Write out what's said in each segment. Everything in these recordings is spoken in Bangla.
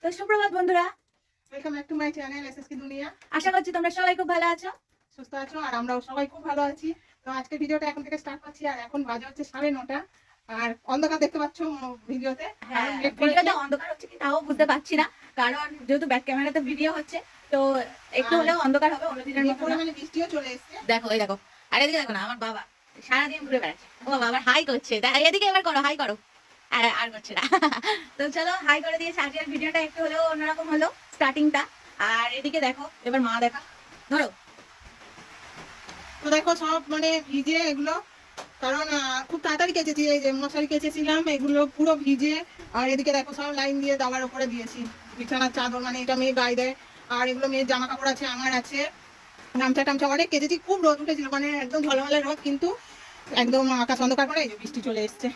তো সুপ্রভাত বন্ধুরা, welcome back to my channel SSK দুনিয়া। আশা করছি তোমরা সবাই খুব ভালো আছো, সুস্থ আছো আর আমরাও সবাই খুব ভালো আছি। তো আজকে ভিডিওটা এখন থেকে স্টার্ট করছি আর এখন বাজে হচ্ছে 9:30 আর অন্ধকার দেখতে পাচ্ছ ভিডিওতে। হ্যাঁ কারণ মেঘ ভিডিওটা করেছে অন্ধকার হচ্ছে কি তাও বুঝতে পারছি না, কারণ যেহেতু ব্যাক ক্যামেরাতে ভিডিও হচ্ছে তো একটু আর হলেও অন্ধকার হবে অন্যদিনের মেঘ মতো করে না। মানে বৃষ্টিও চলে এসেছে। দেখো এই দেখো, আর এদিকে দেখো না আমার বাবা সারাদিন ঘুরে বেড়াচ্ছে, ও বাবা আবার হাই করছে, এদিকে এবার করো হাই করো, আর করছে না। তো চলো হাই করে দিয়েছে, আজকের ভিডিওটা একটু হলেও অন্যরকম হলো স্টার্টিংটা। আর এদিকে দেখো এবার মা দেখা, ধরো তো দেখো সব মানে ভিজে এগুলো, কারণ খুব তাড়াতাড়ি কেচেছি। এই যে মশারি কেচেছিলাম এগুলো পুরো ভিজে। আর এদিকে দেখো সব লাইন দিয়ে দাবার উপরে দিয়েছি বিছানার চাদর, মানে এটা মেয়ে গায়ে দেয়। আর এগুলো মেয়ের জামা কাপড় আছে, আমার আছে, গামছা টামছা অনেক কেচেছি। খুব রোদ উঠেছিল, মানে একদম ঝলমলে রোদ, কিন্তু একদম আকাশ অন্ধকার করে এই যে বৃষ্টি চলে এসছে।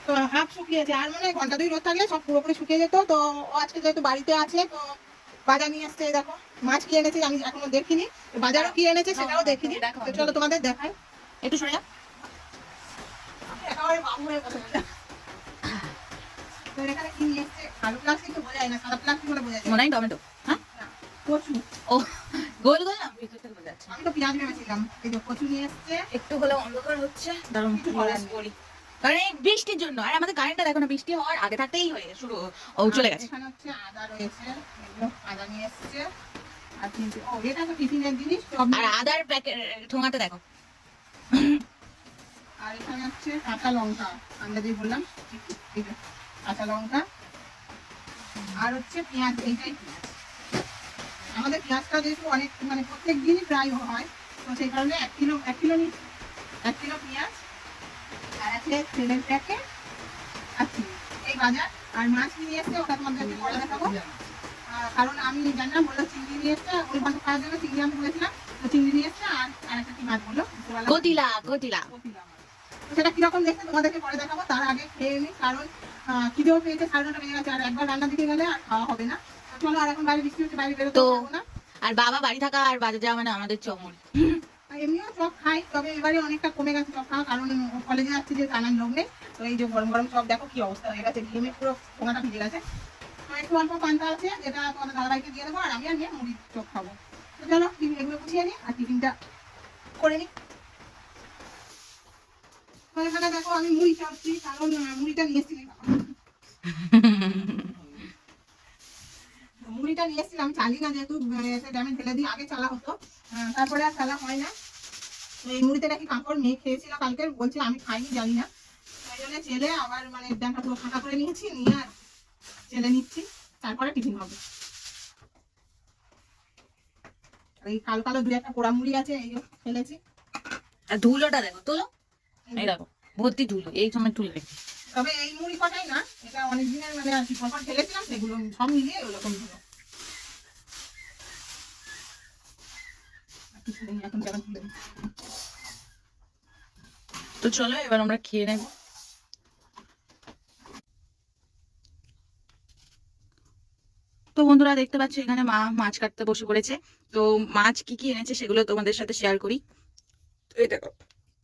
তো হাফ শুকিয়েছে, আর মানে ঘন্টা দুই রোদ থাকলে সব পুরোপুরি শুকিয়ে যেত। তো ও আজকে যেহেতু বাড়িতে আছে তো বাজার নিয়ে আসছে। এই দেখো মাছ কি এনেছে আমি এখনো দেখিনি, বাজারও কি এনেছে সেটাও দেখিনি। তো চলো তোমাদের দেখাই। একটু সরে যাও। একেবারে বাবু হয়ে বসে আছে। তো এখানে কি নিয়ে এসছে, আলু প্লাস্টিক তো বোঝায় না, সাদা প্লাস্টিক বলে বোঝা যায় মনে হয় টমেটো, হ্যাঁ না। কচু, ও গোল গোল না ভিতর থেকে বোঝা যাচ্ছে। আমি তো পেঁয়াজ ভেবেছিলাম। এই যে কচু নিয়ে এসছে। একটু হলেও অন্ধকার হচ্ছে, দারুণ কিছু করার নেই। করি কারণ এই বৃষ্টির জন্য। আর আমাদের কারেন্টটা দেখো না, বৃষ্টি হওয়ার আগে থাকতেই হয়ে শুরু ও চলে গেছে। এখানে হচ্ছে আদা রয়েছে, এগুলো আদা নিয়ে এসছে। আর কিন্তু ও এটা তো টিফিনের জিনিস সব। আর আদার প্যাকেট ঠোঙাতে দেখো। আর এখানে হচ্ছে কাঁচা লঙ্কা, আমরা যে বললাম এই যে কাঁচা লঙ্কা। আর হচ্ছে পেঁয়াজ, এইটাই পেঁয়াজ। আমাদের পেঁয়াজটা যেহেতু অনেক মানে প্রত্যেক দিনই প্রায় হয়, তো সেই কারণে 1 কিলো নিচ্ছি। 1 কিলো পেঁয়াজ আর আছে তেলের প্যাকেট আর চিনি, এই বাজার। আর মাছ নিয়ে এসছে, ওটা তোমাদেরকে পরে দেখাবো। কারণ আমি জানি না, বললো চিংড়ি নিয়ে এসছে, ওই ভাষা খাওয়ার জন্য চিংড়ি আমি বলেছিলাম। তো চিংড়ি নিয়ে এসছে আর একটা কি মাছ বললো, কটিলা কটিলা। তো সেটা কিরকম দেখতে তোমাদেরকে পরে দেখাবো। তার আগে খেয়ে নিই, কারণ খিদেও পেয়েছে। 9:30 বেজে গেছে, আর একবার রান্না দিতে গেলে আর খাওয়া হবে না। তো চলো, আর এখন বাইরে বৃষ্টি হচ্ছে, বাইরে বেরোতে তো পারবো না। আর বাবা বাড়ি থাকা আর বাজার যাওয়া মানে আমাদের চমল। আর এমনিও চপ খাই, তবে এবারে অনেকটা কমে গেছে চপ খাওয়া, কারণ কলেজে যাচ্ছি যে টানার লোক নেই। তো এই যে গরম গরম চপ দেখো কি অবস্থা হয়ে গেছে, ঘেমে পুরো পোঙাটা ভিজে গেছে। তো একটু অল্প পান্তা আছে, যেটা তোমাদের দাদাভাইকে দিয়ে দেবো, আর আমি আর নিয়ে মুড়ি চপ খাবো। তো চলো এগুলো গুছিয়ে নিই আর টিফিনটা করে নিই। তো এখানে দেখো আমি মুড়ি চাচ্ছি, কারণ মুড়িটা নিয়েছি। মুড়িটা নিয়ে এসেছিলাম, চালি না, যেহেতু ড্যামে ঢেলে দিয়ে আগে চালা হতো, তারপরে আর চালা হয় না। তো এই মুড়িতে নাকি কাঁকড় মেয়ে খেয়েছিল কালকে, বলছে আমি খাইনি, জানি না। তাই জন্য চেলে আবার মানে ড্যামটা পুরো ফাঁকা করে নিয়েছি, নিয়ে আর চেলে নিচ্ছি, তারপরে টিফিন হবে। আর এই কালো কালো 2-1টা পোড়া মুড়ি আছে, এই যে ফেলেছি। আর ধুলোটা দেখো, তোলো এই দেখো ভর্তি ধুলো, এই সময় তুলে রেখে। তবে এই মুড়ি কটাই না, এটা অনেক দিনের মানে আর কি পরপর ফেলেছিলাম, সেগুলো সব মিলিয়ে ওরকম ছিল। এখন কেমন তুলে দিই। তো চলো এবার আমরা খেয়ে নেবো। তো বন্ধুরা দেখতে পাচ্ছ এখানে মা মাছ কাটতে বসে পড়েছে। তো মাছ কি কি এনেছে সেগুলো তোমাদের সাথে শেয়ার করি। তো এই দেখো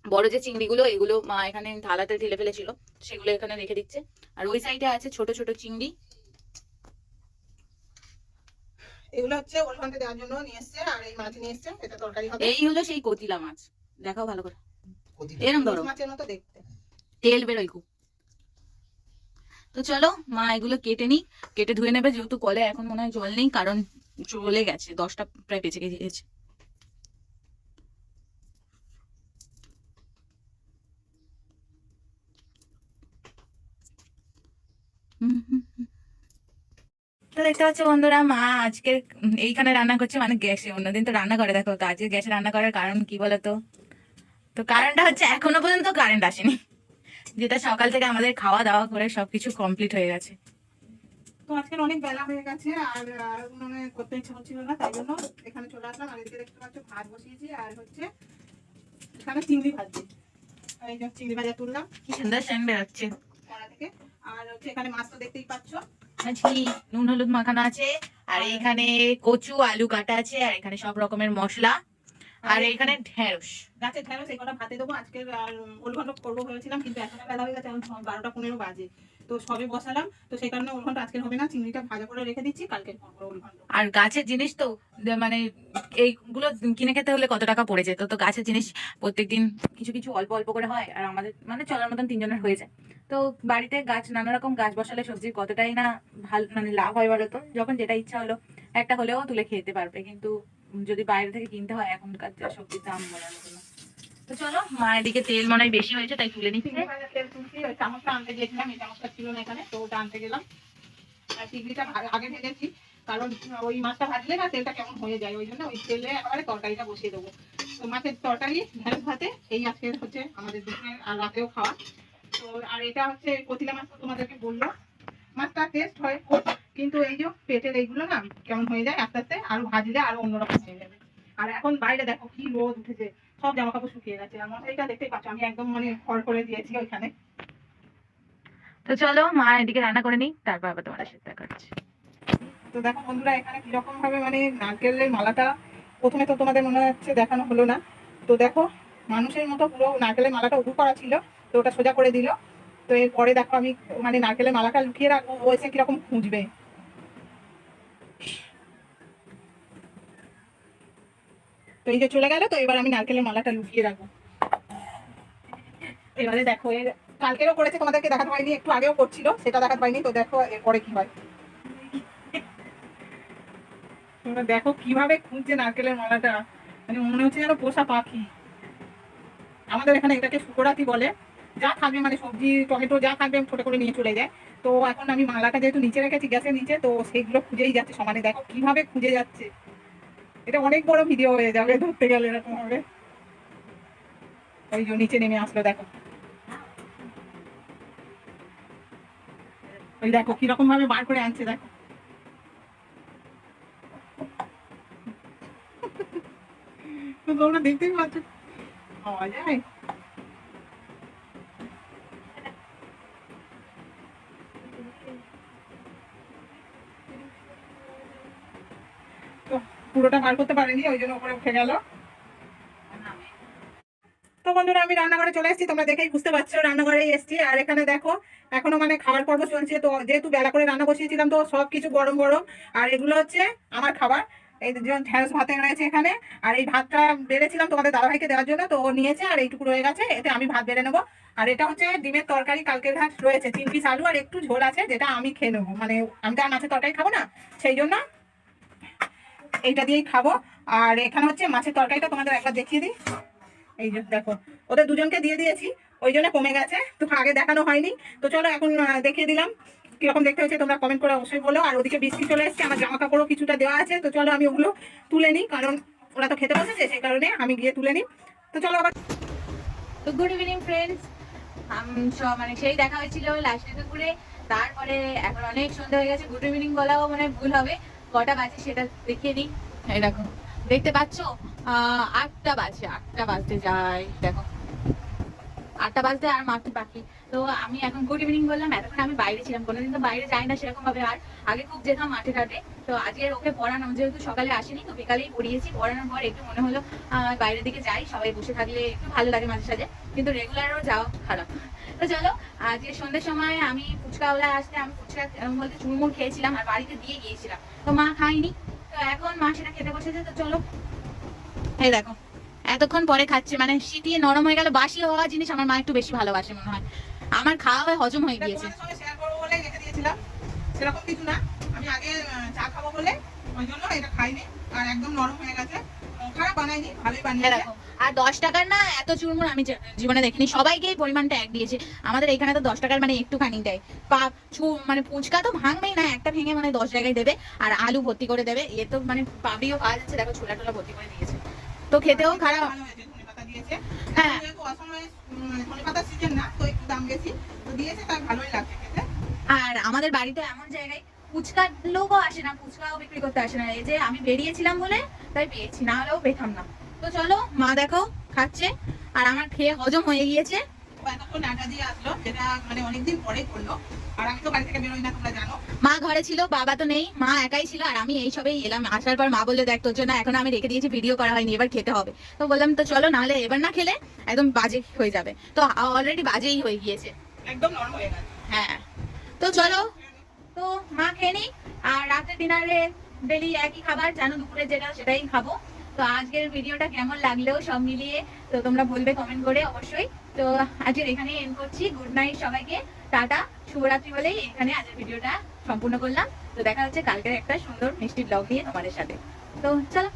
বড় যে চিংড়িগুলো, এগুলো মা এখানে থালাতে ঢেলে ফেলেছিল, সেগুলো এখানে রেখে দিচ্ছে। আর ওই সাইডে আছে ছোট ছোট চিংড়ি। এগুলো হচ্ছে ওলঘন্টে দেওয়ার জন্য নিয়ে এসছে, আর এই মাছ নিয়ে এসছে, এটা তরকারি হবে। এই হলো সেই কতিলা মাছ, দেখাও ভালো করে, এরম ধরো মাছের মতো দেখতে, তেল বেরোয় খুব। তো চলো মা এগুলো কেটে নি, কেটে ধুয়ে নেবে, যেহেতু কলে এখন মনে হয় জল নেই, কারণ চলে গেছে 10টা প্রায় বেঁচে গিয়েছে। তো দেখতে পাচ্ছ বন্ধুরা মা আজকে এইখানে রান্না করছে, মানে গ্যাসে। অন্যদিন তো রান্না করে, দেখো। তো আজকে গ্যাসে রান্না করার কারণ কি বলতো? তো কারণটা হচ্ছে এখনো পর্যন্ত কারেন্ট আসেনি, যেটা সকাল থেকে আমাদের খাওয়া দাওয়া করে সবকিছু কমপ্লিট হয়ে গেছে। তো আজকের অনেক বেলা হয়ে গেছে, আর মানে করতে ইচ্ছে হচ্ছিল না, তাই জন্য এখানে চলে আসলাম। আর এদিকে দেখতে পাচ্ছ ভাত বসিয়েছি, আর হচ্ছে এখানে চিংড়ি ভাজছি। আর এই যে চিংড়ি ভাজা তুললাম কি সুন্দর সেন্ট বেরোচ্ছে কড়া থেকে। আর হচ্ছে এখানে মাছ তো দেখতেই পাচ্ছ, আজকে নুন হলুদ মাখানো আছে, আর এইখানে কচু আলু কাটা আছে, আর এখানে সব রকমের মশলা, আর এখানে ঢেঁড়স। গাছের ঢেঁড়স, এই কটা ভাতে দেবো আজকে। আর ওলঘন্ট করবো ভেবেছিলাম, কিন্তু এখন বেলা হয়ে গেছে, এখন 12টা 15 বাজে। তো সবে বসালাম, তো সেই কারণে ওলঘন্ট আজকে হবে না, চিংড়িটা ভাজা করে রেখে দিচ্ছি, কালকে করবো ওলঘন্ট। আর গাছের জিনিস তো মানে এইগুলো কিনে খেতে হলে কত টাকা পড়ে যেত, তো গাছের জিনিস প্রত্যেকদিন কিছু কিছু অল্প অল্প করে হয়, আর আমাদের মানে চলার মতন তিনজনের হয়ে যায়। তো বাড়িতে গাছ, নানা রকম গাছ বসালে সবজির কতটাই না ভালো মানে লাভ হয় বলো তো। যখন যেটা ইচ্ছা হলো একটা হলেও তুলে খেতে পারবে, কিন্তু যদি বাইরে থেকে কিনতে হয় এখনকার যা সবজির দাম বলার মতো না। তো চলো, মায়ের দিকে তেল মনে হয় বেশি হয়েছে তাই তুলে নিচ্ছে। চিংড়ি ভাজার তেল তুলছি, ওই চামচটা আনতে গিয়েছিলাম, এই চামচটা ছিল না এখানে, তো ওটা আনতে গেলাম। আর চিংড়িটা আগে ভেজেছি, কারণ ওই মাছটা ভাজলে না তেলটা কেমন হয়ে যায়, ওই জন্য ওই তেলে একেবারে তরকারিটা বসিয়ে দেবো। তো মাছের তরকারি, ঢেঁড়স ভাতে, এই আজকে হচ্ছে আমাদের দুপুরে আর রাতেও খাওয়া। তো আর এটা হচ্ছে কচিলা মাছ, তো তোমাদেরকে বললো মাছটা টেস্ট হয় খুব, কিন্তু এই যে পেটের এইগুলো না কেমন হয়ে যায় আস্তে আস্তে, আরো ভাজলে আরো অন্যরকম হয়ে যাবে। আর এখন বাইরে দেখো কি রোদ উঠেছে, সব জামা কাপড় শুকিয়ে গেছে, আর মশারিটা দেখতেই পাচ্ছ আমি একদম মানে খড় করে দিয়েছি ওইখানে। তো চলো মা এদিকে রান্না করে নিই, তারপর আবার তোমার সাথে দেখা হচ্ছে। তো দেখো বন্ধুরা, এখানে কিরকম ভাবে মানে নারকেলের মালাটা প্রথমে তো তোমাদের মনে হচ্ছে দেখানো হলো না, তো দেখো মানুষের মতো পুরো নারকেলের মালাটা উঁচু করা ছিল, তো ওটা সোজা করে দিল। তো এরপরে দেখো আমি মানে নারকেলের মালাটা লুকিয়ে রাখবো, ও এসে কিরকম খুঁজবে। তো এই যে চলে গেল, তো এবার আমি নারকেলের মালাটা লুকিয়ে রাখবো। এবারে দেখো এর কালকেরও করেছে, তোমাদেরকে দেখাতে পারিনি, একটু আগেও করছিল, সেটা দেখাতে পারিনি। তো দেখো এরপরে কি হয়, তোমরা দেখো কিভাবে খুঁজছে নারকেলের মালাটা, মানে মনে হচ্ছে যেন পোষা পাখি। আমাদের এখানে এটাকে শুকরাতি বলে, যা থাকবে মানে সবজি টমেটো যা থাকবে ছোট করে নিয়ে চলে যায়। তো এখন আমি মালাটা যেহেতু নিচে রেখেছি গ্যাসের নিচে, তো সেইগুলো খুঁজেই যাচ্ছে সমানে, দেখো কিভাবে খুঁজে যাচ্ছে। এটা অনেক বড় ভিডিও হয়ে যাবে ধরতে গেলে এরকম হবে। ওই যে নিচে নেমে আসলো দেখো, ওই দেখো কিরকম ভাবে বার করে আনছে দেখো। তো তোমরা দেখতেই পাচ্ছ পাওয়া যায়। তো পুরোটা বার করতে পারিনি, ওই জন্য উপরে উঠে গেল। তো বন্ধুরা আমি রান্নাঘরে চলে এসেছি, তোমরা দেখেই বুঝতে পারছো রান্নাঘরেই এসেছি। আর এখানে দেখো এখনো মানে খাবার পর্ব চলছে, তো যেহেতু বেলা করে রান্না বসিয়েছিলাম তো সবকিছু গরম গরম। আর এগুলো হচ্ছে আমার খাবার, এই যে ঢেঁড়স ভাতে রয়েছে এখানে। আর এই ভাতটা বেড়েছিলাম তোমাদের দাদাভাইকে দেওয়ার জন্য, তো ও নিয়েছে, আর এইটুকু রয়ে গেছে, এতে আমি ভাত বেড়ে নেবো। আর এটা হচ্ছে ডিমের তরকারি, কালকের ভাত রয়েছে 3 পিস আলু আর একটু ঝোল আছে, যেটা আমি খেয়ে নেবো, মানে আমি তো আর মাছের তরকারি খাবো না, সেই জন্য এইটা দিয়েই খাবো। আর এখানে হচ্ছে মাছের তরকারিটা তোমাদের একবার দেখিয়ে দিই, এই যে দেখো ওদের দুজনকে দিয়ে দিয়েছি, ওই জন্য কমে গেছে, তো আগে দেখানো হয়নি। তো চলো এখন দেখিয়ে দিলাম কিরকম দেখতে হয়েছে, তোমরা কমেন্ট করে অবশ্যই বলো। আর ওদিকে বৃষ্টি চলে এসেছে, আমার জামা কাপড়ও কিছুটা দেওয়া আছে, তো চলো আমি ওগুলো তুলে নিই, কারণ ওরা তো খেতে বসেছে, সেই কারণে আমি গিয়ে তুলে নিই। তো চলো আবার। তো গুড ইভিনিং ফ্রেন্ডস, মানে সেই দেখা হয়েছিল লাস্টে দুপুরে, তারপরে এখন অনেক সন্ধ্যা হয়ে গেছে, গুড ইভিনিং বলাও মানে ভুল হবে, কটা বাজে সেটা দেখিয়ে দিই। এই দেখো দেখতে পাচ্ছ 8টা বাজে, 8টা বাজতে যায়, দেখো 8টা বাজতে আর মাত্র বাকি। তো আমি এখন গুড ইভিনিং বললাম, এতক্ষণ আমি বাইরে ছিলাম, কোনোদিন তো বাইরে যাই না সেরকম ভাবে, আর আগে খুব যেতাম মাঠে ঘাটে। তো আজকে ওকে পড়ানো, যেহেতু সকালে আসেনি তো বিকালেই পড়িয়েছি, পড়ানোর পর একটু মনে হলো বাইরের দিকে যাই, সবাই বসে থাকলে একটু ভালো লাগে মাঝে সাঝে, কিন্তু রেগুলারও যাওয়া খারাপ। তো চলো, আজকে সন্ধ্যের সময় আমি ফুচকাওয়ালা আসতে, আমি ফুচকা বলতে চুরমুর খেয়েছিলাম আর বাড়িতে দিয়ে গিয়েছিলাম, তো মা খাইনি, তো এখন মা সেটা খেতে বসেছে। তো চলো, এই দেখো এতক্ষণ পরে খাচ্ছে, মানে সিটিয়ে নরম হয়ে গেল, বাসি হওয়া জিনিস আমার মা একটু বেশি ভালোবাসে মনে হয়, আমার খাওয়া হয়ে হজম হয়ে গিয়েছে। তোমাদের সঙ্গে শেয়ার করবো বলে রেখে দিয়েছিলাম, সেরকম কিছু না, আমি আগে চা খাবো বলে ওই জন্য এটা খাইনি, আর একদম নরম হয়ে গেছে, খারাপ বানাইনি, ভালোই বানিয়েছে। দেখো, আর 10 টাকার না এত চুরমুর আমি জীবনে দেখিনি, সবাইকে এই পরিমাণটা এক দিয়েছে, আমাদের এখানে তো 10 টাকার মানে একটুখানি দেয়, মানে ফুচকা তো ভাঙবেই না, একটা ভেঙে মানে 10 জায়গায় দেবে, আর আলু ভর্তি করে দেবে, এ তো মানে পাবড়িও পাওয়া যাচ্ছে, দেখো ছোলা টোলা ভর্তি করে দিয়েছে, তো খেতেও খারাপ। ভালো হয়েছে, ধনেপাতা দিয়েছে, হ্যাঁ, যেহেতু অসময়ে ধনেপাতার সিজন না, তো একটু দাম বেশি, তো দিয়েছে, তাই ভালোই লাগছে খেতে। আর আমাদের বাড়িতে এমন জায়গায় ফুচকার লোকও আসে না, ফুচকাও বিক্রি করতে আসে না, এই যে আমি বেরিয়েছিলাম বলে তাই পেয়েছি, না হলেও পেতাম না। তো চলো, মা দেখো খাচ্ছে, আর আমার খেয়ে হজম হয়ে গিয়েছে। ও এতক্ষণ আড্ডা দিয়ে আসলো, যেটা মানে অনেকদিন পরে করলো, আর আমি তো বাড়ি থেকে বেরোই না, তোমরা জানো। মা ঘরে ছিল, বাবা তো নেই, মা একাই ছিল, আর আমি এই সবেই এলাম, আসার পর মা বললো দেখ তোর জন্য এখন আমি রেখে দিয়েছি, ভিডিও করা হয়নি, এবার খেতে হবে। তো বললাম তো চলো, নাহলে এবার না খেলে একদম বাজে হয়ে যাবে, তো অলরেডি বাজেই হয়ে গিয়েছে, একদম নরম হয়ে গেছে। হ্যাঁ। তো চলো, তো মা খেয়ে নি। আর রাতে ডিনারে ডেলি একই খাবার, জানো দুপুরে যেটা সেটাই খাবো। তো আজকের ভিডিওটা কেমন লাগলো সব মিলিয়ে তো তোমরা বলবে কমেন্ট করে অবশ্যই। তো আজকের এখানেই এন্ড করছি। গুড নাইট সবাইকে, টাটা, শুভরাত্রি বলেই এখানে আজকের ভিডিওটা সম্পূর্ণ করলাম। তো দেখা হচ্ছে কালকের একটা সুন্দর মিষ্টি ব্লগ নিয়ে তোমাদের সাথে। তো চলো।